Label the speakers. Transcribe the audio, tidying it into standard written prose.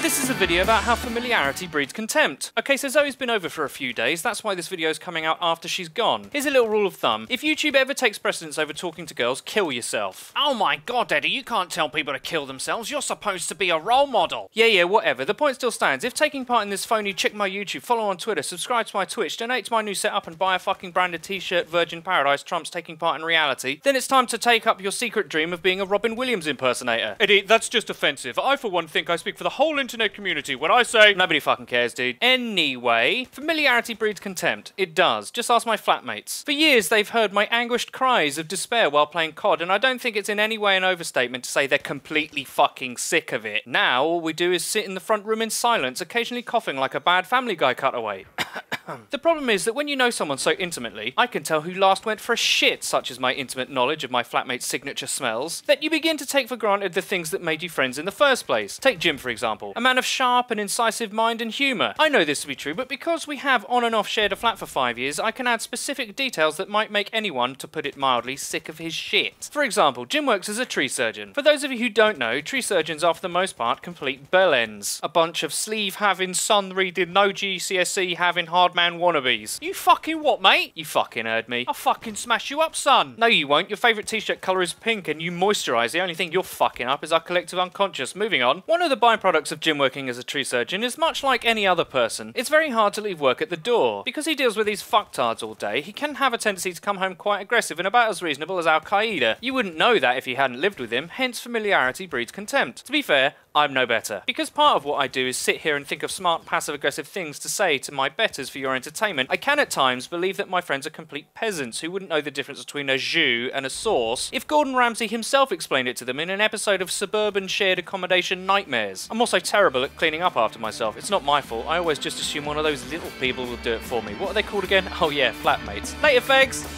Speaker 1: This is a video about how familiarity breeds contempt. Okay, so Zoe's been over for a few days, that's why this video is coming out after she's gone. Here's a little rule of thumb. If YouTube ever takes precedence over talking to girls, kill yourself.
Speaker 2: Oh my god, Eddie, you can't tell people to kill themselves. You're supposed to be a role model.
Speaker 1: Yeah, whatever. The point still stands. If taking part in this phony check my YouTube, follow on Twitter, subscribe to my Twitch, donate to my new setup and buy a fucking branded t-shirt Virgin Paradise trumps taking part in reality, then it's time to take up your secret dream of being a Robin Williams impersonator.
Speaker 2: Eddie, that's just offensive. I for one think I speak for the whole internet community when I say...
Speaker 1: Nobody fucking cares, dude. Anyway, familiarity breeds contempt. It does. Just ask my flatmates. For years, they've heard my anguished cries of despair while playing COD, and I don't think it's in any way an overstatement to say they're completely fucking sick of it. Now, all we do is sit in the front room in silence, occasionally coughing like a bad Family Guy cutaway. The problem is that when you know someone so intimately, I can tell who last went for a shit, such as my intimate knowledge of my flatmate's signature smells, that you begin to take for granted the things that made you friends in the first place. Take Jim, for example. A man of sharp and incisive mind and humour. I know this to be true, but because we have on and off shared a flat for 5 years, I can add specific details that might make anyone, to put it mildly, sick of his shit. For example, Jim works as a tree surgeon. For those of you who don't know, tree surgeons are for the most part complete bellends. A bunch of sleeve-having, sun-reading, no GCSE-having hardman wannabes.
Speaker 2: You fucking what, mate?
Speaker 1: You fucking heard me.
Speaker 2: I'll fucking smash you up, son.
Speaker 1: No, you won't. Your favourite t-shirt colour is pink and you moisturise. The only thing you're fucking up is our collective unconscious. Moving on. One of the byproducts of Jim working as a tree surgeon is much like any other person. It's very hard to leave work at the door. Because he deals with these fucktards all day, he can have a tendency to come home quite aggressive and about as reasonable as Al-Qaeda. You wouldn't know that if you hadn't lived with him, hence familiarity breeds contempt. To be fair, I'm no better. Because part of what I do is sit here and think of smart passive-aggressive things to say to my betters for your entertainment, I can at times believe that my friends are complete peasants who wouldn't know the difference between a jus and a sauce if Gordon Ramsay himself explained it to them in an episode of Suburban Shared Accommodation Nightmares. I'm also terrible at cleaning up after myself. It's not my fault. I always just assume one of those little people will do it for me. What are they called again? Oh yeah, flatmates. Later, fags!